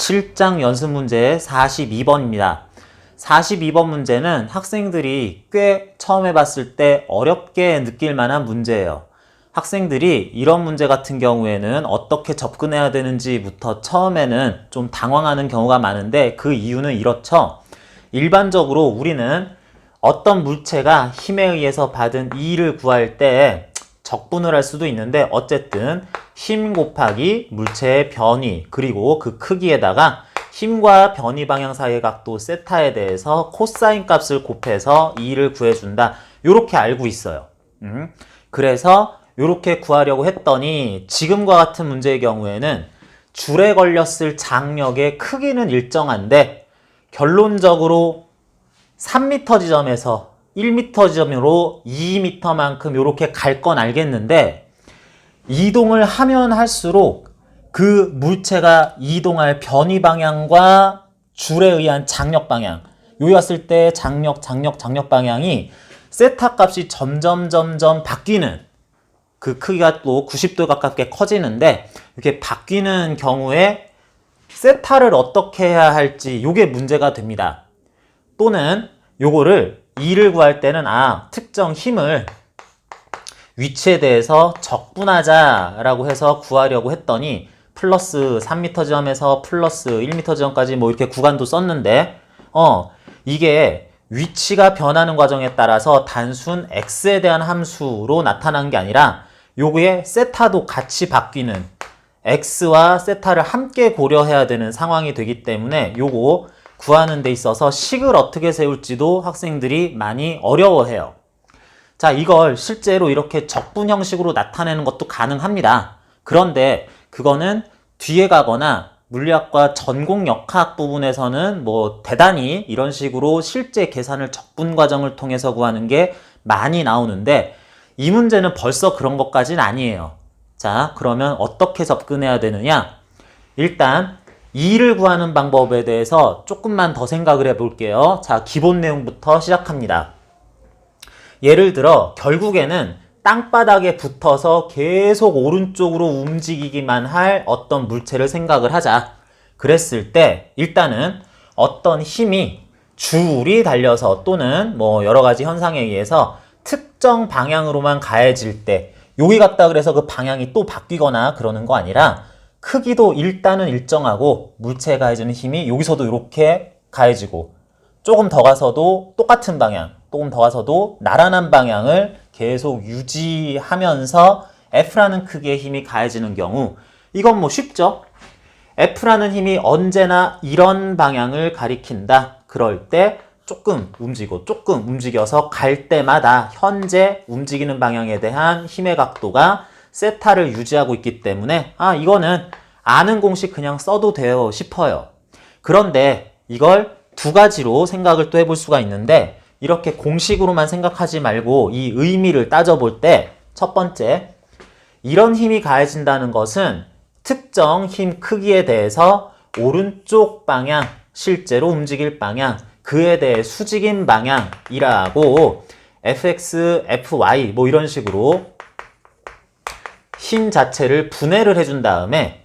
7장 연습 문제 42번입니다. 42번 문제는 학생들이 꽤 처음 해봤을 때 어렵게 느낄 만한 문제예요. 학생들이 이런 문제 같은 경우에는 어떻게 접근해야 되는지부터 처음에는 좀 당황하는 경우가 많은데 그 이유는 이렇죠. 일반적으로 우리는 어떤 물체가 힘에 의해서 받은 E를 구할 때 적분을 할 수도 있는데 어쨌든 힘 곱하기 물체의 변위 그리고 그 크기에다가 힘과 변위 방향 사이의 각도 세타에 대해서 코사인 값을 곱해서 E를 구해준다. 이렇게 알고 있어요. 그래서 이렇게 구하려고 했더니 지금과 같은 문제의 경우에는 줄에 걸렸을 장력의 크기는 일정한데 결론적으로 3m 지점에서 1m 지점으로 2m만큼 이렇게 갈 건 알겠는데 이동을 하면 할수록 그 물체가 이동할 변위 방향과 줄에 의한 장력 방향 요였을 때 장력 방향이 세타 값이 점점 바뀌는 그 크기가 또 90도 가깝게 커지는데 이렇게 바뀌는 경우에 세타를 어떻게 해야 할지 요게 문제가 됩니다. 또는 요거를 E를 구할 때는 특정 힘을 위치에 대해서 적분하자라고 해서 구하려고 했더니 플러스 3m 지점에서 플러스 1m 지점까지 뭐 이렇게 구간도 썼는데 이게 위치가 변하는 과정에 따라서 단순 x에 대한 함수로 나타난 게 아니라 요거의 세타도 같이 바뀌는 x와 세타를 함께 고려해야 되는 상황이 되기 때문에 요거 구하는 데 있어서 식을 어떻게 세울지도 학생들이 많이 어려워해요. 자, 이걸 실제로 이렇게 적분 형식으로 나타내는 것도 가능합니다. 그런데 그거는 뒤에 가거나 물리학과 전공역학 부분에서는 뭐 대단히 이런 식으로 실제 계산을 적분 과정을 통해서 구하는 게 많이 나오는데 이 문제는 벌써 그런 것까지는 아니에요. 자, 그러면 어떻게 접근해야 되느냐? 일단 E를 구하는 방법에 대해서 조금만 더 생각을 해볼게요. 자, 기본 내용부터 시작합니다. 예를 들어 결국에는 땅바닥에 붙어서 계속 오른쪽으로 움직이기만 할 어떤 물체를 생각을 하자. 그랬을 때 일단은 어떤 힘이 줄이 달려서 또는 뭐 여러 가지 현상에 의해서 특정 방향으로만 가해질 때 여기 갔다 그래서 그 방향이 또 바뀌거나 그러는 거 아니라 크기도 일단은 일정하고 물체에 가해지는 힘이 여기서도 이렇게 가해지고 조금 더 가서도 똑같은 방향, 조금 더 가서도 나란한 방향을 계속 유지하면서 F라는 크기의 힘이 가해지는 경우 이건 뭐 쉽죠? F라는 힘이 언제나 이런 방향을 가리킨다. 그럴 때 조금 움직여서 갈 때마다 현재 움직이는 방향에 대한 힘의 각도가 세타를 유지하고 있기 때문에 이거는 아는 공식 그냥 써도 돼요 싶어요. 그런데 이걸 두 가지로 생각을 또 해볼 수가 있는데 이렇게 공식으로만 생각하지 말고 이 의미를 따져볼 때 첫 번째, 이런 힘이 가해진다는 것은 특정 힘 크기에 대해서 오른쪽 방향, 실제로 움직일 방향, 그에 대해 수직인 방향이라고 fx, fy 뭐 이런 식으로 힘 자체를 분해를 해준 다음에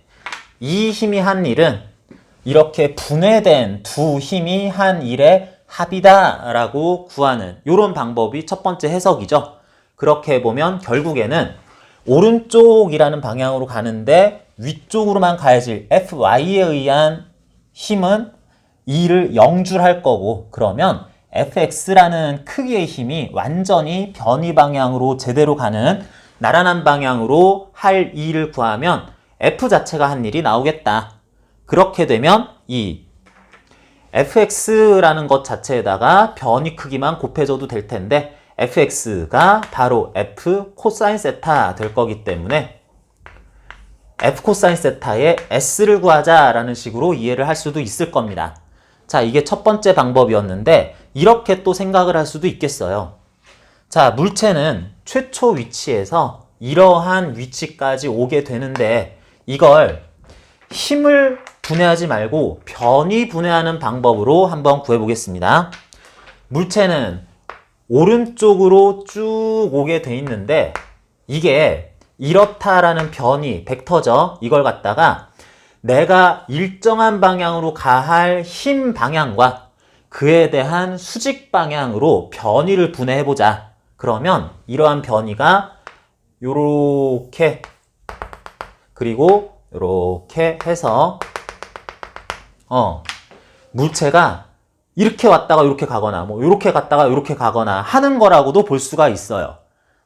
이 힘이 한 일은 이렇게 분해된 두 힘이 한 일의 합이다 라고 구하는 이런 방법이 첫 번째 해석이죠. 그렇게 보면 결국에는 오른쪽이라는 방향으로 가는데 위쪽으로만 가해질 fy에 의한 힘은 E를 0줄할 거고 그러면 fx라는 크기의 힘이 완전히 변위 방향으로 제대로 가는 나란한 방향으로 할 E를 구하면 F 자체가 한 일이 나오겠다. 그렇게 되면 이 fx라는 것 자체에다가 변위 크기만 곱해줘도 될 텐데 fx가 바로 f 코사인 세타 될 거기 때문에 f 코사인 세타의 s를 구하자라는 식으로 이해를 할 수도 있을 겁니다. 자, 이게 첫 번째 방법이었는데 이렇게 또 생각을 할 수도 있겠어요. 자, 물체는 최초 위치에서 이러한 위치까지 오게 되는데 이걸 힘을 분해하지 말고 변위 분해하는 방법으로 한번 구해보겠습니다. 물체는 오른쪽으로 쭉 오게 돼 있는데 이게 이렇다라는 변위, 벡터죠. 이걸 갖다가 내가 일정한 방향으로 가할 힘 방향과 그에 대한 수직 방향으로 변위를 분해해보자. 그러면 이러한 변위가 요렇게 그리고 요렇게 해서 물체가 이렇게 왔다가 이렇게 가거나 뭐 이렇게 갔다가 이렇게 가거나 하는 거라고도 볼 수가 있어요.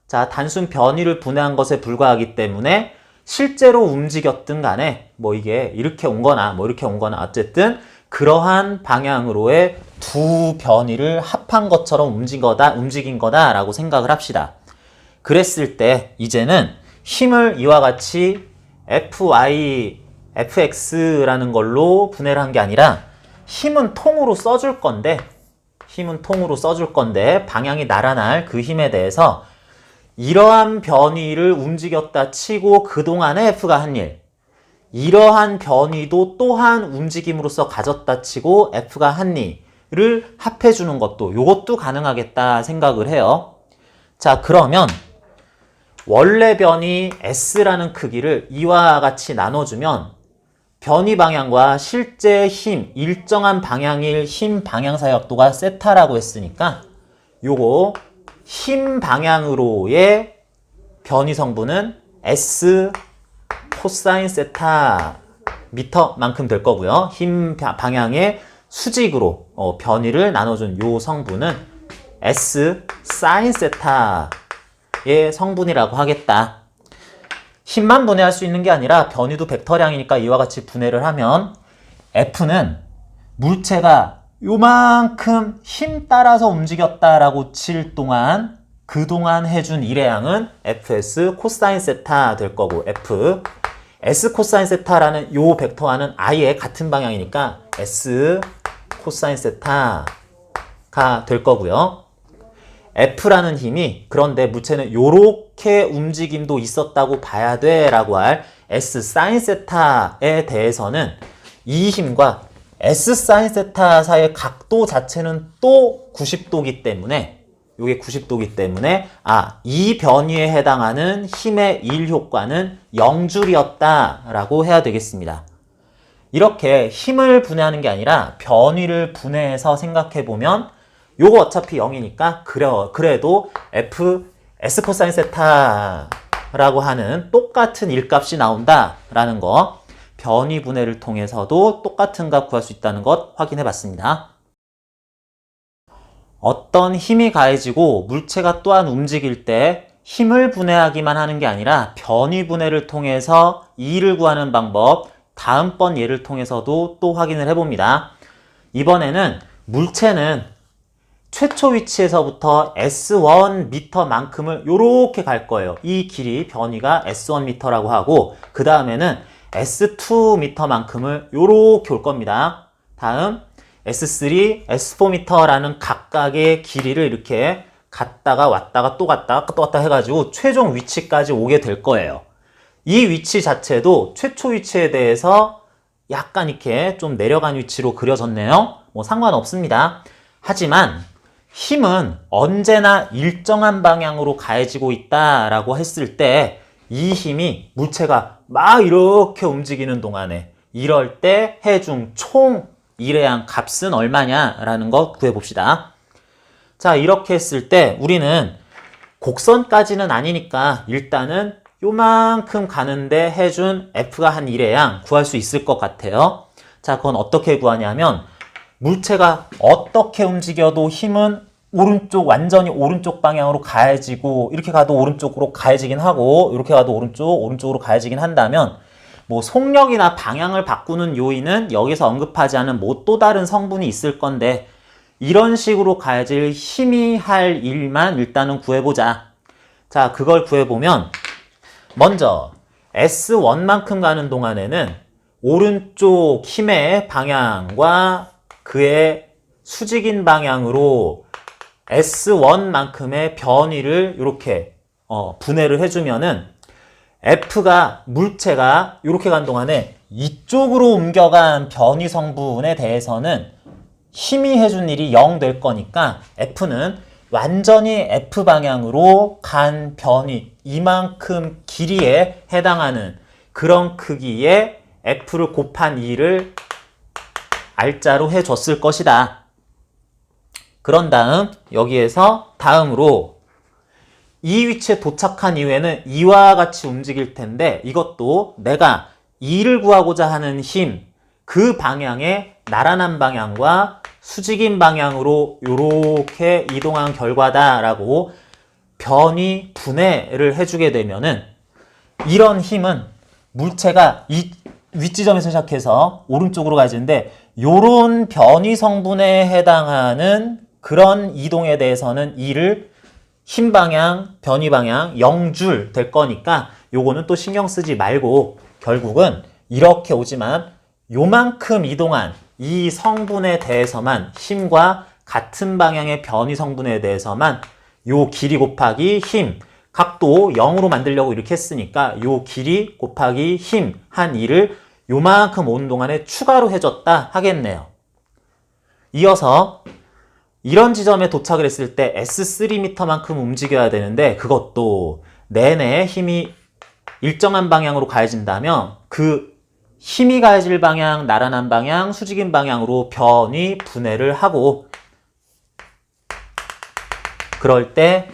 자, 단순 변위를 분해한 것에 불과하기 때문에 실제로 움직였든 간에 뭐 이게 이렇게 온 거나 뭐 이렇게 온 거나 어쨌든 그러한 방향으로의 두 변위를 합한 것처럼 움직인 거다라고 생각을 합시다. 그랬을 때 이제는 힘을 이와 같이 Fy, Fx라는 걸로 분해를 한 게 아니라 힘은 통으로 써줄 건데 방향이 날아날 그 힘에 대해서 이러한 변위를 움직였다 치고 그동안에 F가 한 일, 이러한 변위도 또한 움직임으로써 가졌다 치고 F가 한 일을 합해주는 것도 이것도 가능하겠다 생각을 해요. 자, 그러면 원래 변이 S라는 크기를 이와 같이 나눠주면 변이 방향과 실제 힘, 일정한 방향일 힘 방향 사이 각도가 세타라고 했으니까 요거 힘 방향으로의 변이 성분은 S 코사인 세타 미터만큼 될 거고요. 힘 방향의 수직으로 변이를 나눠준 요 성분은 S 사인 세타의 성분이라고 하겠다. 힘만 분해할 수 있는 게 아니라 변이도 벡터량이니까 이와 같이 분해를 하면 F는 물체가 요만큼 힘 따라서 움직였다라고 칠 동안 그동안 해준 일의 양은 Fs 코사인 세타 될 거고 S 코사인 세타라는 요 벡터와는 아예 같은 방향이니까 S 코사인 세타가 될 거고요. F라는 힘이 그런데 물체는 요렇게 움직임도 있었다고 봐야 돼 라고 할 S 사인 세타에 대해서는 이 힘과 S 사인 세타 사이의 각도 자체는 또 90도기 때문에 요게 90도기 때문에 이 변위에 해당하는 힘의 일 효과는 0줄이었다 라고 해야 되겠습니다. 이렇게 힘을 분해하는 게 아니라 변위를 분해해서 생각해보면 요거 어차피 0이니까 그래도 F S 코사인 세타라고 하는 똑같은 일값이 나온다라는 거 변위 분해를 통해서도 똑같은 값 구할 수 있다는 것 확인해 봤습니다. 어떤 힘이 가해지고 물체가 또한 움직일 때 힘을 분해하기만 하는 게 아니라 변위 분해를 통해서 E를 구하는 방법 다음번 예를 통해서도 또 확인을 해봅니다. 이번에는 물체는 최초 위치에서부터 S1m만큼을 요렇게 갈 거예요. 이 길이 변위가 S1m라고 하고 그 다음에는 S2m만큼을 요렇게 올 겁니다. 다음 S3, S4m라는 각각의 길이를 이렇게 갔다가 왔다가 또 갔다가 또 왔다 해가지고 최종 위치까지 오게 될 거예요. 이 위치 자체도 최초 위치에 대해서 약간 이렇게 좀 내려간 위치로 그려졌네요. 뭐 상관없습니다. 하지만 힘은 언제나 일정한 방향으로 가해지고 있다라고 했을 때 이 힘이 물체가 막 이렇게 움직이는 동안에 이럴 때 해중 총 일회양 값은 얼마냐라는 거 구해봅시다. 자, 이렇게 했을 때 우리는 곡선까지는 아니니까 일단은 요만큼 가는데 해준 F가 한 일회양 구할 수 있을 것 같아요. 자, 그건 어떻게 구하냐면 물체가 어떻게 움직여도 힘은 완전히 오른쪽 방향으로 가해지고 이렇게 가도 오른쪽으로 가해지긴 하고 이렇게 가도 오른쪽으로 가해지긴 한다면 뭐 속력이나 방향을 바꾸는 요인은 여기서 언급하지 않은 뭐 또 다른 성분이 있을 건데 이런 식으로 가해질 힘이 할 일만 일단은 구해보자. 자, 그걸 구해보면 먼저 S1만큼 가는 동안에는 오른쪽 힘의 방향과 그의 수직인 방향으로 S1만큼의 변위를 이렇게 분해를 해주면은 물체가 이렇게 간 동안에 이쪽으로 옮겨간 변위 성분에 대해서는 힘이 해준 일이 0 될 거니까 F는 완전히 F 방향으로 간 변위 이만큼 길이에 해당하는 그런 크기의 F를 곱한 2를 R자로 해줬을 것이다. 그런 다음 여기에서 다음으로 이 위치에 도착한 이후에는 이와 같이 움직일 텐데 이것도 내가 2를 구하고자 하는 힘, 그 방향의 나란한 방향과 수직인 방향으로 이렇게 이동한 결과다라고 변이 분해를 해주게 되면은 이런 힘은 물체가 이 윗지점에서 시작해서 오른쪽으로 가지는데 요런 변이 성분에 해당하는 그런 이동에 대해서는 이를 힘 방향, 변이 방향 0줄 될 거니까 요거는 또 신경 쓰지 말고 결국은 이렇게 오지만 요만큼 이동한 이 성분에 대해서만 힘과 같은 방향의 변이 성분에 대해서만 요 길이 곱하기 힘, 각도 0으로 만들려고 이렇게 했으니까 요 길이 곱하기 힘 한 2를 요만큼 오는 동안에 추가로 해줬다 하겠네요. 이어서 이런 지점에 도착을 했을 때 S3m만큼 움직여야 되는데 그것도 내내 힘이 일정한 방향으로 가해진다면 그 힘이 가해질 방향, 나란한 방향, 수직인 방향으로 변이 분해를 하고 그럴 때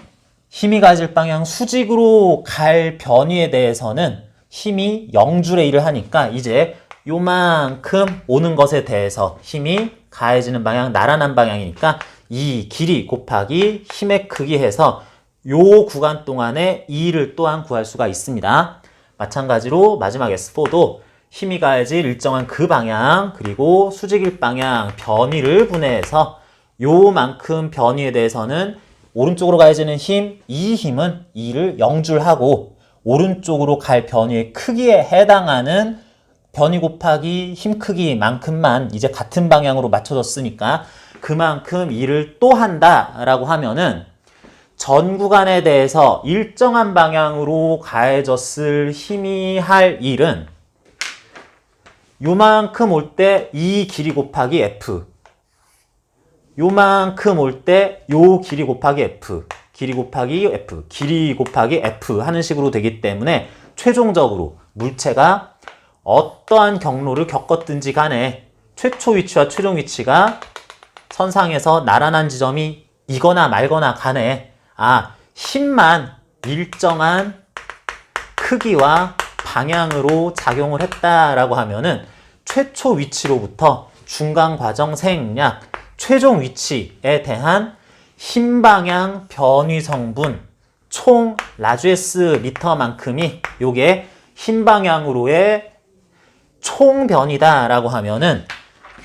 힘이 가해질 방향 수직으로 갈 변이에 대해서는 힘이 0줄의 1을 하니까 이제 요만큼 오는 것에 대해서 힘이 가해지는 방향, 나란한 방향이니까 이 길이 곱하기 힘의 크기 해서 요 구간 동안에 2를 또한 구할 수가 있습니다. 마찬가지로 마지막 S4도 힘이 가해질 일정한 그 방향 그리고 수직일 방향 변이를 분해해서 요만큼 변이에 대해서는 오른쪽으로 가해지는 힘, 이 힘은 2를 0줄 하고 오른쪽으로 갈 변이의 크기에 해당하는 변이 곱하기 힘 크기만큼만 이제 같은 방향으로 맞춰졌으니까 그만큼 일을 또 한다라고 하면은 전 구간에 대해서 일정한 방향으로 가해졌을 힘이 할 일은 요만큼 올 때 이 길이 곱하기 F, 요만큼 올 때 요 길이 곱하기 F, 길이 곱하기 F, 길이 곱하기 F 하는 식으로 되기 때문에 최종적으로 물체가 어떠한 경로를 겪었든지 간에 최초 위치와 최종 위치가 선상에서 나란한 지점이 이거나 말거나 간에 힘만 일정한 크기와 방향으로 작용을 했다라고 하면은 최초 위치로부터 중간 과정 생략 최종 위치에 대한 힘 방향 변이 성분 총 라지에스 미터만큼이 요게 힘 방향으로의 총 변이다라고 하면은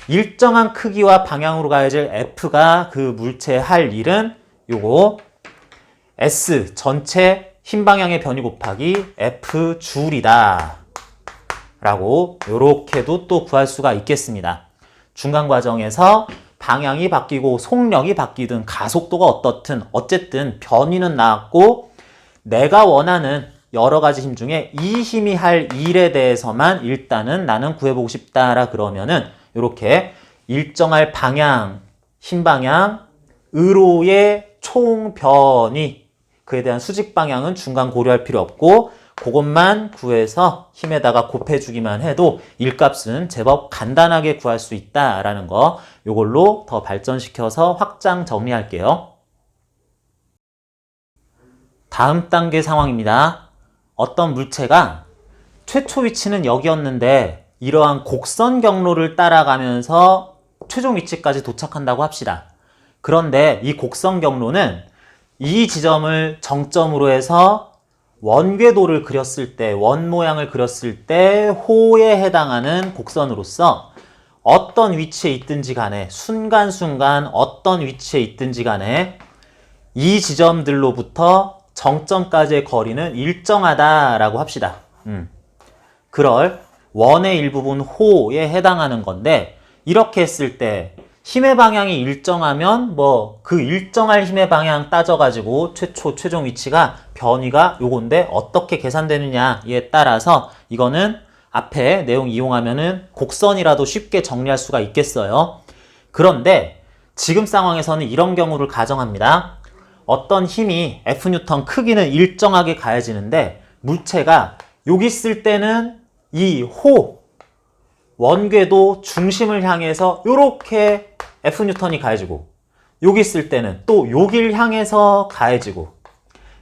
일정한 크기와 방향으로 가해질 F가 그 물체에 할 일은 요거 S 전체 힘 방향의 변이 곱하기 F 줄이다 라고 요렇게도 또 구할 수가 있겠습니다. 중간 과정에서 방향이 바뀌고 속력이 바뀌든 가속도가 어떻든 어쨌든 변이는 나왔고 내가 원하는 여러 가지 힘 중에 이 힘이 할 일에 대해서만 일단은 나는 구해보고 싶다라 그러면은 이렇게 일정할 방향, 힘 방향으로의 총 변이 그에 대한 수직 방향은 중간 고려할 필요 없고 그것만 구해서 힘에다가 곱해주기만 해도 일값은 제법 간단하게 구할 수 있다라는 거 요걸로 더 발전시켜서 확장 정리할게요. 다음 단계 상황입니다. 어떤 물체가 최초 위치는 여기였는데 이러한 곡선 경로를 따라가면서 최종 위치까지 도착한다고 합시다. 그런데 이 곡선 경로는 이 지점을 정점으로 해서 원궤도를 그렸을 때, 원 모양을 그렸을 때 호에 해당하는 곡선으로서 어떤 위치에 있든지 간에 순간순간 어떤 위치에 있든지 간에 이 지점들로부터 정점까지의 거리는 일정하다라고 합시다. 그럴 원의 일부분 호에 해당하는 건데 이렇게 했을 때 힘의 방향이 일정하면 뭐 그 일정할 힘의 방향 따져가지고 최종 위치가 변이가 요건데 어떻게 계산되느냐에 따라서 이거는 앞에 내용 이용하면은 곡선이라도 쉽게 정리할 수가 있겠어요. 그런데 지금 상황에서는 이런 경우를 가정합니다. 어떤 힘이 F뉴턴 크기는 일정하게 가해지는데 물체가 여기 있을 때는 이 호, 원궤도 중심을 향해서 요렇게 F뉴턴이 가해지고, 여기 있을 때는 또 여길 향해서 가해지고,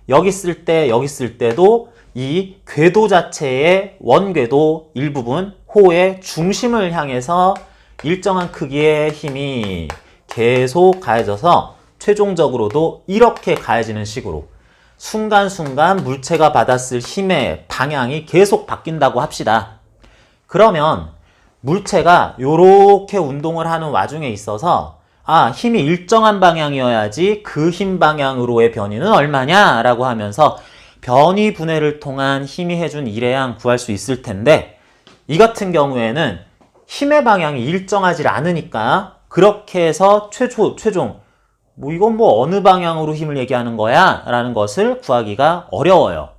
여기 있을 때도 이 궤도 자체의 원궤도 일부분 호의 중심을 향해서 일정한 크기의 힘이 계속 가해져서 최종적으로도 이렇게 가해지는 식으로 순간순간 물체가 받았을 힘의 방향이 계속 바뀐다고 합시다. 그러면 물체가 이렇게 운동을 하는 와중에 있어서 힘이 일정한 방향이어야지 그 힘 방향으로의 변이는 얼마냐 라고 하면서 변이 분해를 통한 힘이 해준 일의 양 구할 수 있을 텐데, 이 같은 경우에는 힘의 방향이 일정하지 않으니까 그렇게 해서 최종 이건 어느 방향으로 힘을 얘기하는 거야? 라는 것을 구하기가 어려워요.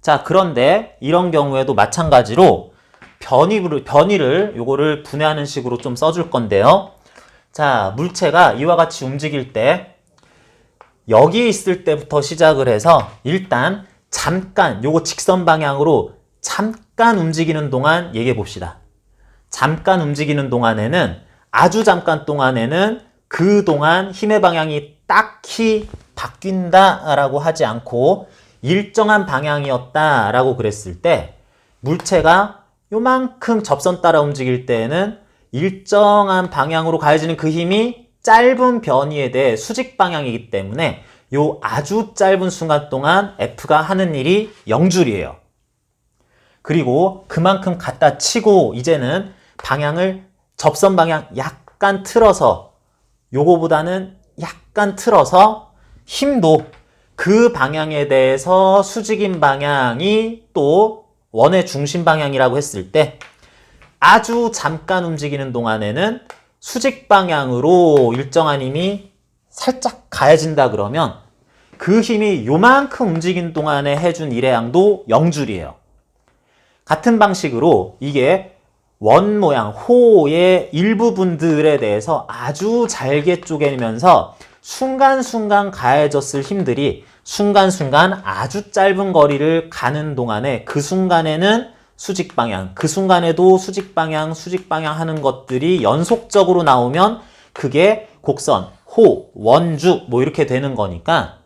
자, 그런데 이런 경우에도 마찬가지로 변이를 요거를 분해하는 식으로 좀 써줄 건데요. 자, 물체가 이와 같이 움직일 때 여기 있을 때부터 시작을 해서 일단 잠깐 요거 직선 방향으로 잠깐 움직이는 동안 얘기해 봅시다. 잠깐 움직이는 동안에는, 아주 잠깐 동안에는 그동안 힘의 방향이 딱히 바뀐다라고 하지 않고 일정한 방향이었다라고 그랬을 때, 물체가 요만큼 접선 따라 움직일 때에는 일정한 방향으로 가해지는 그 힘이 짧은 변이에 대해 수직 방향이기 때문에 요 아주 짧은 순간 동안 F가 하는 일이 0줄이에요. 그리고 그만큼 갖다 치고 이제는 방향을 접선 방향 약간 틀어서, 요거보다는 약간 틀어서 힘도 그 방향에 대해서 수직인 방향이 또 원의 중심 방향이라고 했을 때, 아주 잠깐 움직이는 동안에는 수직 방향으로 일정한 힘이 살짝 가해진다 그러면 그 힘이 요만큼 움직이는 동안에 해준 일의 양도 0줄이에요. 같은 방식으로 이게 원 모양, 호의 일부분들에 대해서 아주 잘게 쪼개면서 순간순간 가해졌을 힘들이 순간순간 아주 짧은 거리를 가는 동안에 그 순간에는 수직 방향, 그 순간에도 수직 방향 하는 것들이 연속적으로 나오면 그게 곡선, 호, 원주 이렇게 되는 거니까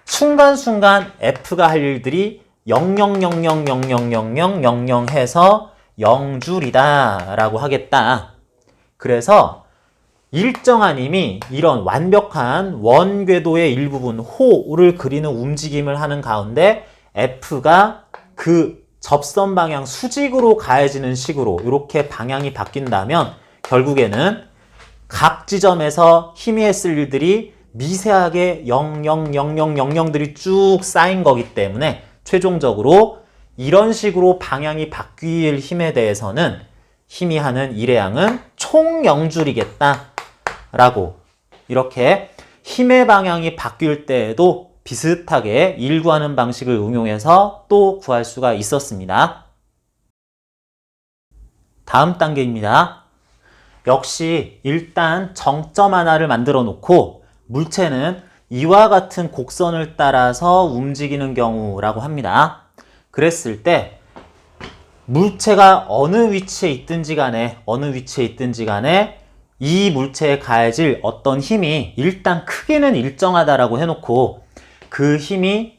순간순간 F가 할 일들이 000000000 해서 0줄이다 라고 하겠다. 그래서 일정한 힘이 이런 완벽한 원궤도의 일부분 호를 그리는 움직임을 하는 가운데 F가 그 접선 방향 수직으로 가해지는 식으로 이렇게 방향이 바뀐다면 결국에는 각 지점에서 힘이 했을 일들이 미세하게 00000들이 쭉 쌓인 거기 때문에 최종적으로 이런 식으로 방향이 바뀔 힘에 대해서는 힘이 하는 일의 양은 총 0줄이겠다 라고, 이렇게 힘의 방향이 바뀔 때에도 비슷하게 일 구하는 방식을 응용해서 또 구할 수가 있었습니다. 다음 단계입니다. 역시 일단 정점 하나를 만들어 놓고 물체는 이와 같은 곡선을 따라서 움직이는 경우라고 합니다. 그랬을 때 물체가 어느 위치에 있든지 간에 이 물체에 가해질 어떤 힘이 일단 크기는 일정하다라고 해놓고 그 힘이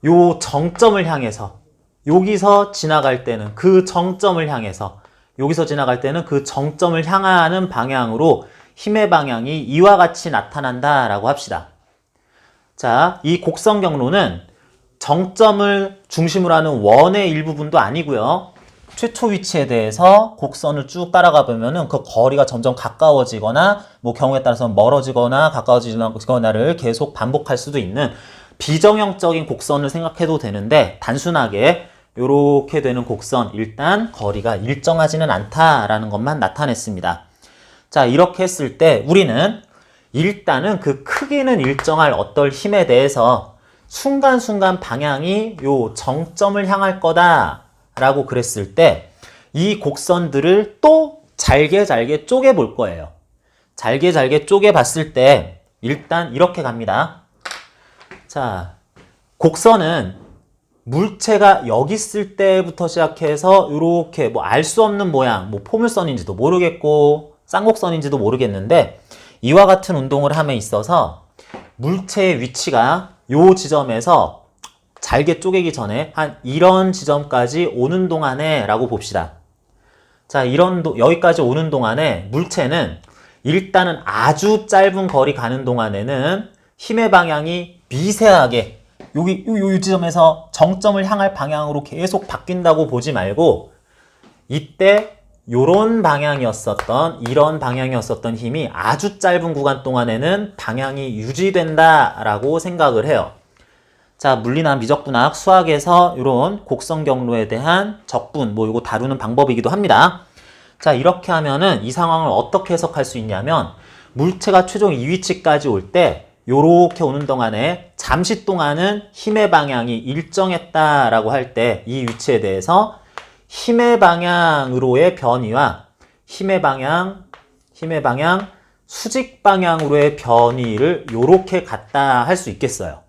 요 정점을 향해서 여기서 지나갈 때는 그 정점을 향해서 여기서 지나갈 때는 그 정점을 향하는 방향으로 힘의 방향이 이와 같이 나타난다라고 합시다. 자, 이 곡선 경로는 정점을 중심으로 하는 원의 일부분도 아니고요. 최초 위치에 대해서 곡선을 쭉 따라가 보면은 그 거리가 점점 가까워지거나 경우에 따라서 멀어지거나 가까워지거나를 계속 반복할 수도 있는 비정형적인 곡선을 생각해도 되는데, 단순하게 이렇게 되는 곡선, 일단 거리가 일정하지는 않다라는 것만 나타냈습니다. 자, 이렇게 했을 때 우리는 일단은 그 크기는 일정할 어떤 힘에 대해서 순간순간 방향이 요 정점을 향할 거다 라고 그랬을 때 이 곡선들을 또 잘게 쪼개 볼 거예요. 잘게 쪼개 봤을 때 일단 이렇게 갑니다. 자, 곡선은 물체가 여기 있을 때부터 시작해서 이렇게 뭐 알 수 없는 모양, 뭐 포물선인지도 모르겠고 쌍곡선인지도 모르겠는데 이와 같은 운동을 함에 있어서 물체의 위치가 요 지점에서 잘게 쪼개기 전에 한 이런 지점까지 오는 동안에 라고 봅시다. 자, 여기까지 오는 동안에 물체는 일단은 아주 짧은 거리 가는 동안에는 힘의 방향이 미세하게 요 지점에서 정점을 향할 방향으로 계속 바뀐다고 보지 말고 이때 이런 방향이었었던 힘이 아주 짧은 구간 동안에는 방향이 유지된다라고 생각을 해요. 자, 물리나 미적분학, 수학에서 이런 곡선 경로에 대한 적분, 뭐 이거 다루는 방법이기도 합니다. 자, 이렇게 하면은 이 상황을 어떻게 해석할 수 있냐면 물체가 최종 이 위치까지 올 때 요렇게 오는 동안에 잠시 동안은 힘의 방향이 일정했다라고 할 때 이 위치에 대해서 힘의 방향으로의 변이와 힘의 방향, 수직 방향으로의 변이를 요렇게 갖다 할 수 있겠어요.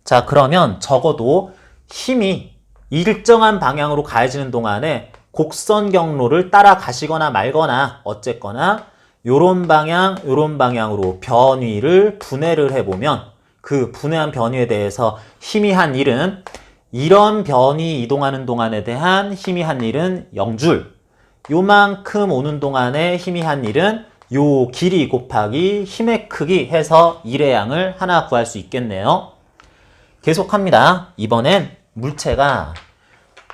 자, 그러면 적어도 힘이 일정한 방향으로 가해지는 동안에 곡선 경로를 따라가시거나 말거나 어쨌거나 요런 방향으로 변이를 분해를 해보면 그 분해한 변이에 대해서 힘이 한 일은 이런 변이 이동하는 동안에 대한 힘이 한 일은 0줄, 요만큼 오는 동안에 힘이 한 일은 요 길이 곱하기 힘의 크기 해서 일의 양을 하나 구할 수 있겠네요. 계속합니다. 이번엔 물체가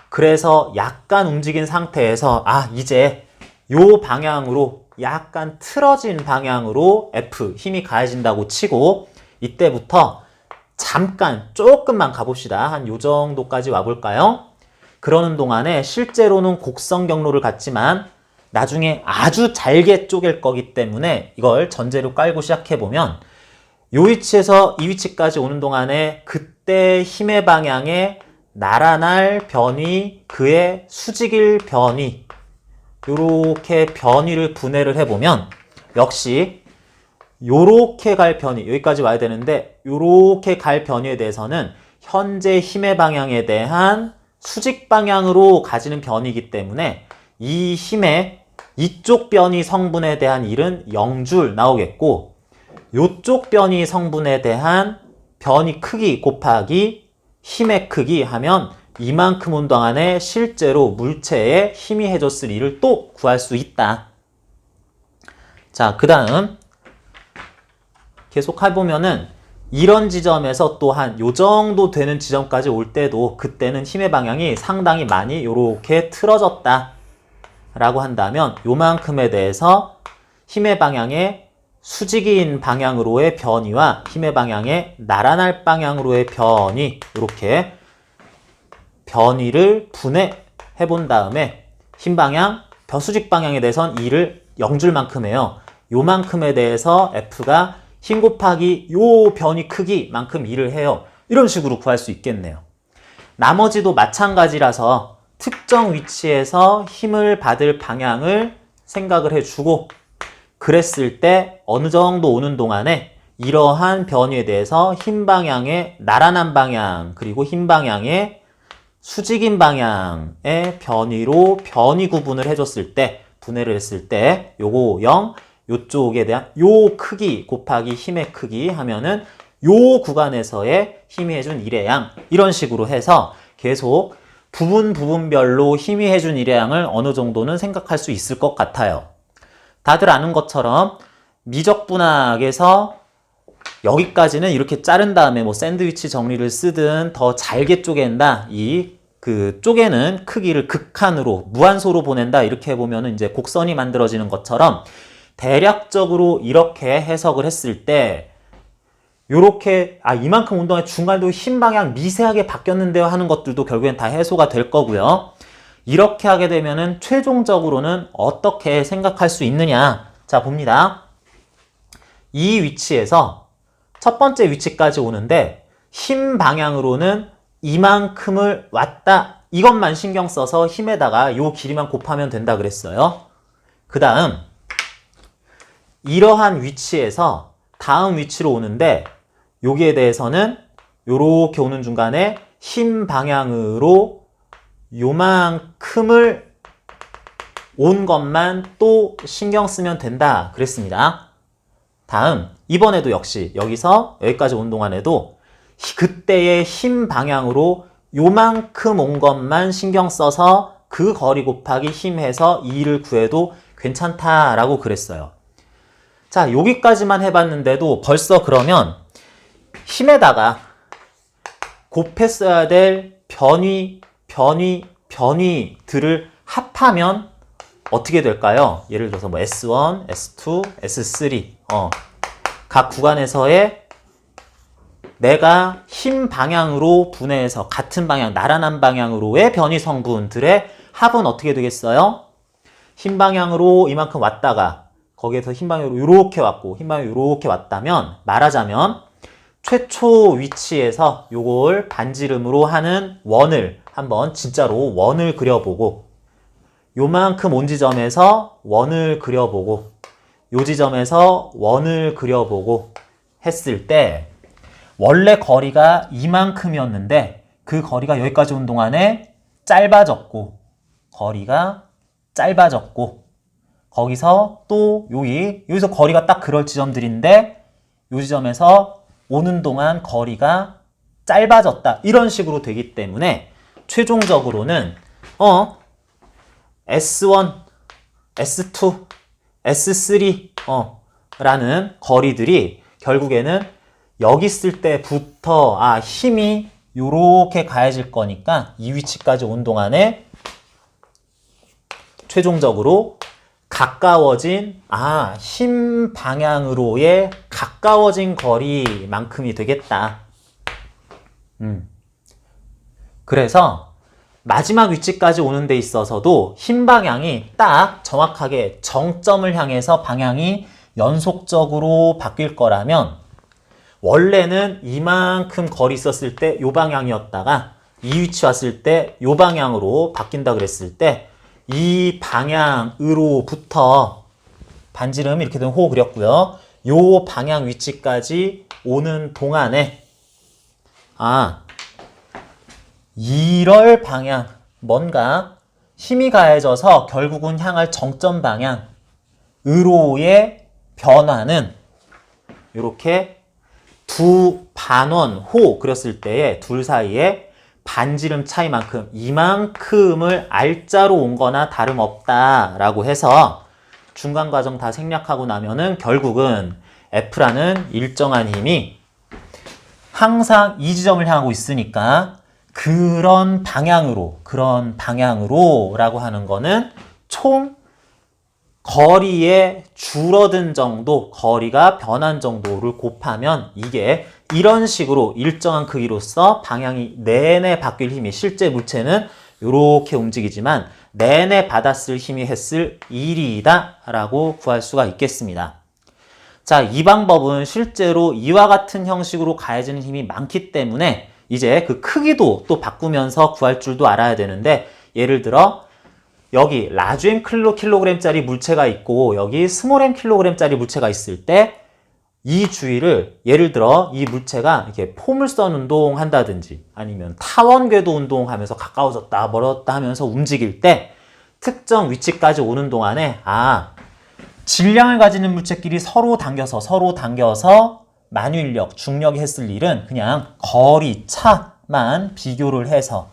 그래서 약간 움직인 상태에서 이제 요 방향으로 약간 틀어진 방향으로 F 힘이 가해진다고 치고 이때부터 잠깐 조금만 가봅시다. 한 요 정도까지 와볼까요? 그러는 동안에 실제로는 곡선 경로를 갖지만 나중에 아주 잘게 쪼갤 거기 때문에 이걸 전제로 깔고 시작해보면 요 위치에서 이 위치까지 오는 동안에 그때 힘의 방향에 날아날 변이, 그의 수직일 변이 요렇게 변이를 분해를 해보면 역시 요렇게 갈 변이, 여기까지 와야 되는데 요렇게 갈 변이에 대해서는 현재 힘의 방향에 대한 수직 방향으로 가지는 변이기 때문에 이 힘의 이쪽 변이 성분에 대한 일은 0줄 나오겠고 요쪽 변이 성분에 대한 변이 크기 곱하기 힘의 크기 하면 이만큼 온 동안에 실제로 물체에 힘이 해줬을 일을 또 구할 수 있다. 자, 그 다음 계속 해보면은 이런 지점에서 또한 요 정도 되는 지점까지 올 때도 그때는 힘의 방향이 상당히 많이 요렇게 틀어졌다 라고 한다면 요만큼에 대해서 힘의 방향의 수직인 방향으로의 변이와 힘의 방향의 날아날 방향으로의 변이 이렇게 변이를 분해해 본 다음에 힘 방향, 수직 방향에 대해서는 2를 0줄만큼 해요. 요만큼에 대해서 F가 힘 곱하기 요 변이 크기만큼 2를 해요. 이런 식으로 구할 수 있겠네요. 나머지도 마찬가지라서 특정 위치에서 힘을 받을 방향을 생각을 해주고 그랬을 때 어느 정도 오는 동안에 이러한 변이에 대해서 힘 방향의 날아난 방향 그리고 힘 방향의 수직인 방향의 변이로 변이 구분을 해줬을 때 분해를 했을 때 요거 0, 요쪽에 대한 요 크기 곱하기 힘의 크기 하면은 요 구간에서의 힘이 해준 일의 양 이런 식으로 해서 계속 부분별로 힘이 해준 일의 양을 어느 정도는 생각할 수 있을 것 같아요. 다들 아는 것처럼 미적분학에서 여기까지는 이렇게 자른 다음에 뭐 샌드위치 정리를 쓰든 더 잘게 쪼갠다. 쪼개는 크기를 극한으로 무한소로 보낸다. 이렇게 해보면은 이제 곡선이 만들어지는 것처럼 대략적으로 이렇게 해석을 했을 때 요렇게 이만큼 운동의 중간도 힘 방향 미세하게 바뀌었는데요 하는 것들도 결국엔 다 해소가 될 거고요. 이렇게 하게 되면은 최종적으로는 어떻게 생각할 수 있느냐. 자, 봅니다. 이 위치에서 첫 번째 위치까지 오는데 힘 방향으로는 이만큼을 왔다. 이것만 신경 써서 힘에다가 요 길이만 곱하면 된다 그랬어요. 그 다음 이러한 위치에서 다음 위치로 오는데 여기에 대해서는 요렇게 오는 중간에 힘 방향으로 요만큼을 온 것만 또 신경 쓰면 된다 그랬습니다. 다음 이번에도 역시 여기서 여기까지 온 동안에도 그때의 힘 방향으로 요만큼 온 것만 신경 써서 그 거리 곱하기 힘해서 2를 구해도 괜찮다라고 그랬어요. 자, 여기까지만 해봤는데도 벌써 그러면 힘에다가 곱했어야 될 변위들을 합하면 어떻게 될까요? 예를 들어서 뭐 S1, S2, S3 각 구간에서의 내가 힘 방향으로 분해해서 같은 방향, 나란한 방향으로의 변위 성분들의 합은 어떻게 되겠어요? 힘 방향으로 이만큼 왔다가 거기에서 힘 방향으로 이렇게 왔고 힘 방향으로 이렇게 왔다면 말하자면 최초 위치에서 요걸 반지름으로 하는 원을 한번 진짜로 원을 그려보고 요만큼 온 지점에서 원을 그려보고 요 지점에서 원을 그려보고 했을 때 원래 거리가 이만큼이었는데 그 거리가 여기까지 온 동안에 짧아졌고 거리가 짧아졌고 거기서 또 여기서 거리가 딱 그럴 지점들인데 요 지점에서 오는 동안 거리가 짧아졌다 이런 식으로 되기 때문에 최종적으로는 S1, S2, S3 라는 거리들이 결국에는 여기 있을 때부터 힘이 요렇게 가해질 거니까 이 위치까지 온 동안에 최종적으로 가까워진 힘 방향으로의 가까워진 거리만큼이 되겠다. 그래서 마지막 위치까지 오는 데 있어서도 힘 방향이 딱 정확하게 정점을 향해서 방향이 연속적으로 바뀔 거라면 원래는 이만큼 거리 있었을 때 요 방향이었다가 이 위치 왔을 때 요 방향으로 바뀐다 그랬을 때 이 방향으로부터 반지름 이렇게 된 호 그렸고요. 요 방향 위치까지 오는 동안에 이럴 방향 뭔가 힘이 가해져서 결국은 향할 정점 방향으로의 변화는 이렇게 두 반원 호 그렸을 때의 둘 사이에 반지름 차이만큼 이만큼을 R자로 온 거나 다름없다라고 해서 중간 과정 다 생략하고 나면은 결국은 F라는 일정한 힘이 항상 이 지점을 향하고 있으니까 그런 방향으로 라고 하는 거는 총 거리의 줄어든 정도, 거리가 변한 정도를 곱하면 이게 이런 식으로 일정한 크기로서 방향이 내내 바뀔 힘이 실제 물체는 이렇게 움직이지만 내내 받았을 힘이 했을 일이다 라고 구할 수가 있겠습니다. 자, 이 방법은 실제로 이와 같은 형식으로 가해지는 힘이 많기 때문에 이제 그 크기도 또 바꾸면서 구할 줄도 알아야 되는데 예를 들어 여기 라지 m 킬로그램짜리 물체가 있고 여기 스몰 m 킬로그램짜리 물체가 있을 때 이 주위를 예를 들어 이 물체가 이렇게 포물선 운동 한다든지 아니면 타원 궤도 운동하면서 가까워졌다 멀었다 하면서 움직일 때 특정 위치까지 오는 동안에 질량을 가지는 물체끼리 서로 당겨서 만유인력, 중력이 했을 일은 그냥 거리차만 비교를 해서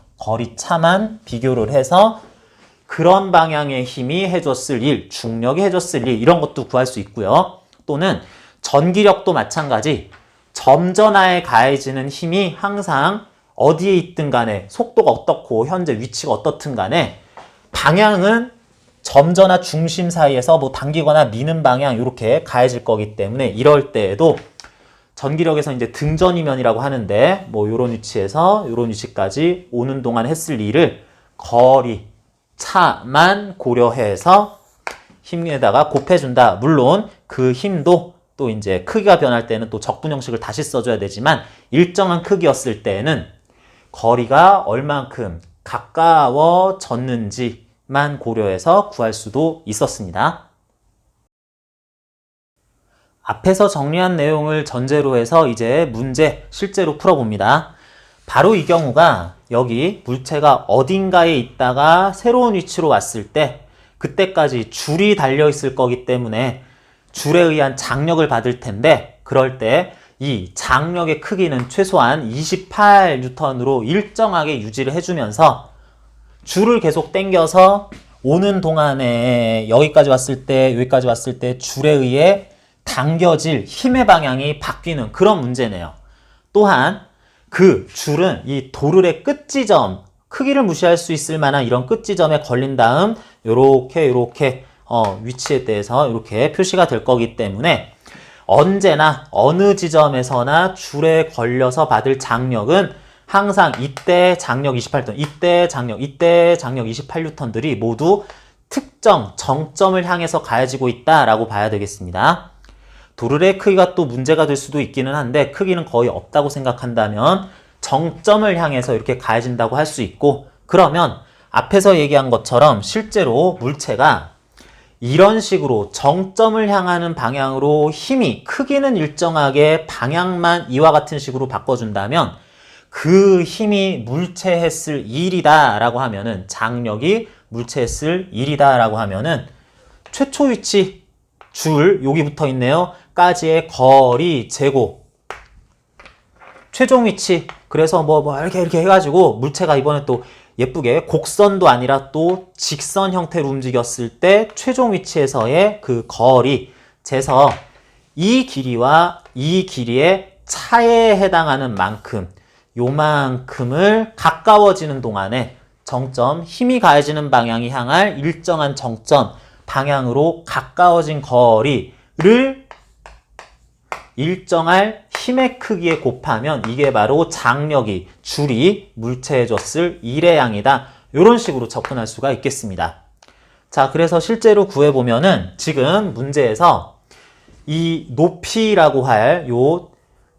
그런 방향의 힘이 해줬을 일, 중력이 해줬을 일 이런 것도 구할 수 있고요. 또는 전기력도 마찬가지 점전하에 가해지는 힘이 항상 어디에 있든 간에 속도가 어떻고 현재 위치가 어떻든 간에 방향은 점전하 중심 사이에서 뭐 당기거나 미는 방향 이렇게 가해질 거기 때문에 이럴 때에도 전기력에서 이제 등전이면이라고 하는데 뭐 요런 위치에서 요런 위치까지 오는 동안 했을 일을 거리, 차만 고려해서 힘에다가 곱해준다. 물론 그 힘도 또 이제 크기가 변할 때는 또 적분 형식을 다시 써줘야 되지만 일정한 크기였을 때는 거리가 얼만큼 가까워졌는지만 고려해서 구할 수도 있었습니다. 앞에서 정리한 내용을 전제로 해서 이제 문제 실제로 풀어봅니다. 바로 이 경우가 여기 물체가 어딘가에 있다가 새로운 위치로 왔을 때 그때까지 줄이 달려 있을 거기 때문에 줄에 의한 장력을 받을 텐데 그럴 때 이 장력의 크기는 최소한 28N으로 일정하게 유지를 해주면서 줄을 계속 당겨서 오는 동안에 여기까지 왔을 때 여기까지 왔을 때 줄에 의해 당겨질 힘의 방향이 바뀌는 그런 문제네요. 또한 그 줄은 이 도르의 끝지점, 크기를 무시할 수 있을 만한 이런 끝지점에 걸린 다음 요렇게 위치에 대해서 이렇게 표시가 될 거기 때문에 언제나 어느 지점에서나 줄에 걸려서 받을 장력은 항상 이때 장력 28톤, 이때 장력 28N들이 모두 특정 정점을 향해서 가해지고 있다라고 봐야 되겠습니다. 도르의 크기가 또 문제가 될 수도 있기는 한데 크기는 거의 없다고 생각한다면 정점을 향해서 이렇게 가해진다고 할 수 있고 그러면 앞에서 얘기한 것처럼 실제로 물체가 이런 식으로 정점을 향하는 방향으로 힘이 크기는 일정하게 방향만 이와 같은 식으로 바꿔준다면 그 힘이 물체에 했을 일이다 라고 하면은 장력이 물체에 했을 일이다 라고 하면은 최초 위치 줄 여기 붙어 있네요. 까지의 거리 제곱 최종 위치 그래서 이렇게 해가지고 물체가 이번에 또 예쁘게 곡선도 아니라 또 직선 형태로 움직였을 때 최종 위치에서의 그 거리 재서 이 길이와 이 길이의 차에 해당하는 만큼 요만큼을 가까워지는 동안에 정점, 힘이 가해지는 방향이 향할 일정한 정점 방향으로 가까워진 거리를 일정할 힘의 크기에 곱하면 이게 바로 장력이 줄이 물체에 줬을 일의 양이다. 이런 식으로 접근할 수가 있겠습니다. 자, 그래서 실제로 구해보면은 지금 문제에서 이 높이라고 할 요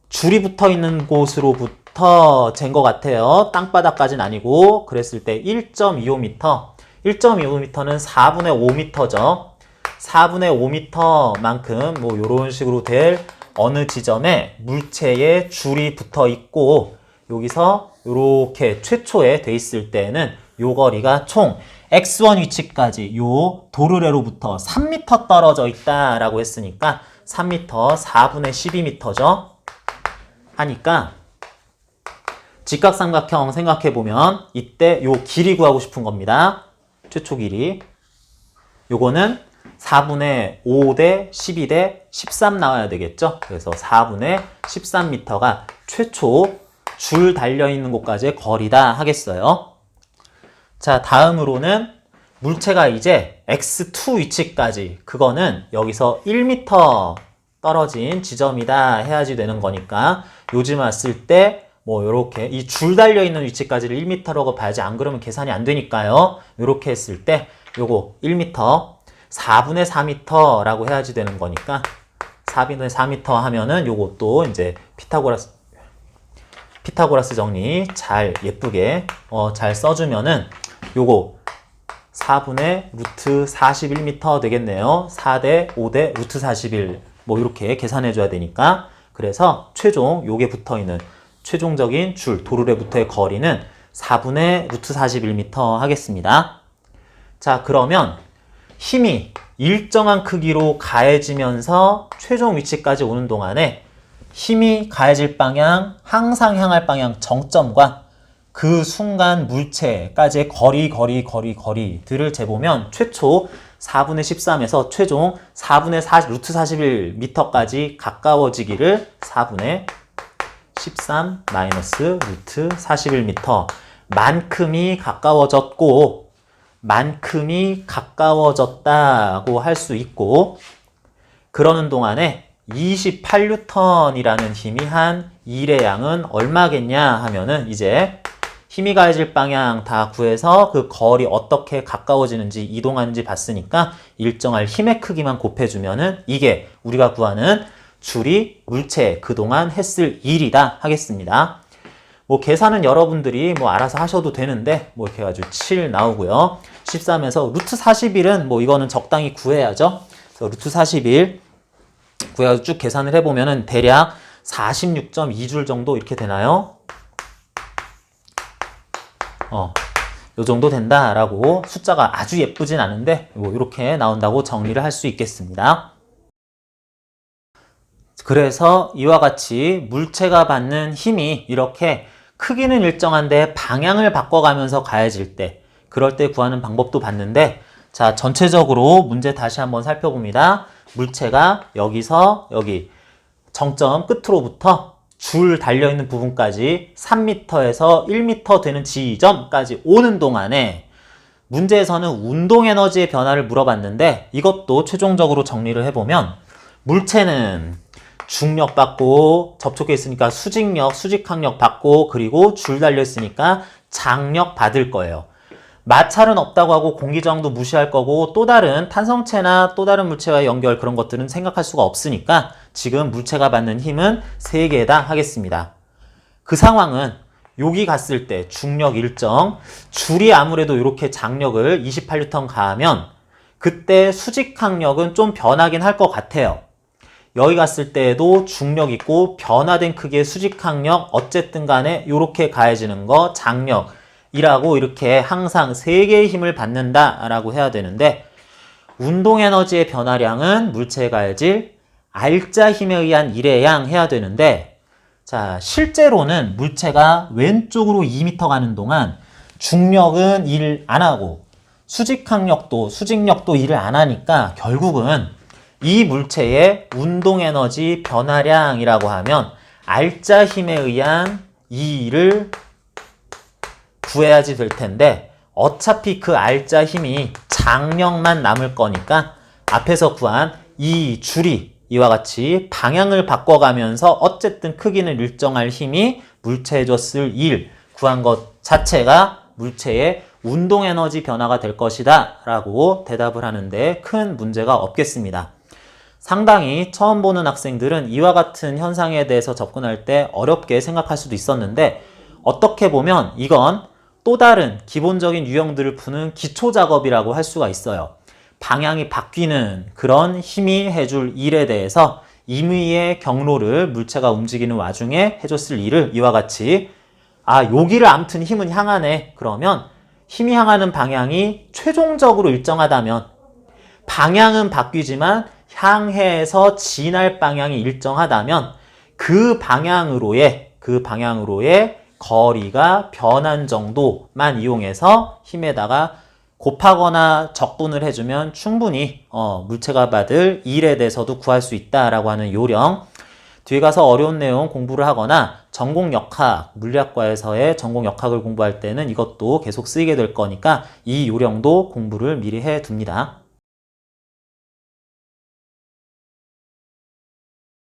줄이 붙어 있는 곳으로부터 잰 것 같아요. 땅바닥까지는 아니고 그랬을 때 1.25m 1.25m는 4분의 5m죠. 4분의 5m만큼 뭐 이런 식으로 될 어느 지점에 물체에 줄이 붙어 있고 여기서 이렇게 최초에 돼 있을 때는 요 거리가 총 x1 위치까지 요 도르래로부터 3m 떨어져 있다라고 했으니까 3m 4분의 12m죠. 하니까 직각삼각형 생각해보면 이때 요 길이 구하고 싶은 겁니다. 최초 길이. 요거는 4분의 5 대 12 대 13 나와야 되겠죠. 그래서 4분의 13m가 최초 줄 달려있는 곳까지의 거리다 하겠어요. 자, 다음으로는 물체가 이제 x2 위치까지 그거는 여기서 1m 떨어진 지점이다 해야지 되는 거니까 요즘 왔을 때 뭐 요렇게 이 줄 달려있는 위치까지를 1m라고 봐야지 안 그러면 계산이 안 되니까요. 요렇게 했을 때 요거 1m 4분의 4m라고 해야지 되는 거니까 4분의 4m 하면은 요것도 이제 피타고라스 정리 잘 예쁘게 잘 써주면은 요거 4분의 루트 41m 되겠네요. 4대 5대 루트 41 뭐 이렇게 계산해 줘야 되니까 그래서 최종 요게 붙어있는 최종적인 줄 도르래부터의 거리는 4분의 루트 41m 하겠습니다. 자, 그러면 힘이 일정한 크기로 가해지면서 최종 위치까지 오는 동안에 힘이 가해질 방향, 항상 향할 방향 정점과 그 순간 물체까지의 거리들을 재보면 최초 4분의 13에서 최종 4분의 4, 루트 41m까지 가까워지기를 4분의 13 마이너스 루트 41m 만큼이 가까워졌다고 할 수 있고 그러는 동안에 28N이라는 힘이 한 일의 양은 얼마겠냐 하면은 이제 힘이 가해질 방향 다 구해서 그 거리 어떻게 가까워지는지 이동하는지 봤으니까 일정할 힘의 크기만 곱해주면은 이게 우리가 구하는 줄이 물체에 그동안 했을 일이다 하겠습니다. 뭐 계산은 여러분들이 뭐 알아서 하셔도 되는데 뭐 이렇게 해가지고 7 나오고요. 13에서 루트 41은 뭐 이거는 적당히 구해야죠. 그래서 루트 41 구해가지고 쭉 계산을 해보면은 대략 46.2줄 정도 이렇게 되나요? 요 정도 된다라고 숫자가 아주 예쁘진 않은데 이렇게 나온다고 정리를 할 수 있겠습니다. 그래서 이와 같이 물체가 받는 힘이 이렇게 크기는 일정한데 방향을 바꿔가면서 가해질 때, 그럴 때 구하는 방법도 봤는데, 자, 전체적으로 문제 다시 한번 살펴봅니다. 물체가 여기서 여기 정점 끝으로부터 줄 달려있는 부분까지 3m에서 1m 되는 지점까지 오는 동안에 문제에서는 운동에너지의 변화를 물어봤는데, 이것도 최종적으로 정리를 해보면 물체는 중력 받고 접촉해 있으니까 수직력, 수직항력 받고 그리고 줄 달려 있으니까 장력 받을 거예요. 마찰은 없다고 하고 공기저항도 무시할 거고 또 다른 탄성체나 또 다른 물체와의 연결 그런 것들은 생각할 수가 없으니까 지금 물체가 받는 힘은 3개다 하겠습니다. 그 상황은 여기 갔을 때 중력 일정, 줄이 아무래도 이렇게 장력을 28N 가하면 그때 수직항력은 좀 변하긴 할 것 같아요. 여기 갔을 때에도 중력 있고 변화된 크기의 수직항력 어쨌든 간에 이렇게 가해지는 거 장력이라고 이렇게 항상 3개의 힘을 받는다라고 해야 되는데, 운동에너지의 변화량은 물체에 가해질 알자 힘에 의한 일의 양 해야 되는데, 자, 실제로는 물체가 왼쪽으로 2m 가는 동안 중력은 일 안 하고 수직항력도 수직력도 일을 안 하니까 결국은 이 물체의 운동에너지 변화량이라고 하면 알자 힘에 의한 이 일을 구해야지 될 텐데, 어차피 그 알자 힘이 장력만 남을 거니까 앞에서 구한 이 줄이 이와 같이 방향을 바꿔가면서 어쨌든 크기는 일정할 힘이 물체에 줬을 일 구한 것 자체가 물체의 운동에너지 변화가 될 것이다 라고 대답을 하는데 큰 문제가 없겠습니다. 상당히 처음 보는 학생들은 이와 같은 현상에 대해서 접근할 때 어렵게 생각할 수도 있었는데, 어떻게 보면 이건 또 다른 기본적인 유형들을 푸는 기초 작업이라고 할 수가 있어요. 방향이 바뀌는 그런 힘이 해줄 일에 대해서 임의의 경로를 물체가 움직이는 와중에 해줬을 일을 이와 같이 여기를 아무튼 힘은 향하네. 그러면 힘이 향하는 방향이 최종적으로 일정하다면 방향은 바뀌지만 향해서 진할 방향이 일정하다면 그 방향으로의 거리가 변한 정도만 이용해서 힘에다가 곱하거나 적분을 해주면 충분히 물체가 받을 일에 대해서도 구할 수 있다라고 하는 요령. 뒤에 가서 어려운 내용 공부를 하거나 전공역학, 물리학과에서의 전공역학을 공부할 때는 이것도 계속 쓰이게 될 거니까 이 요령도 공부를 미리 해둡니다.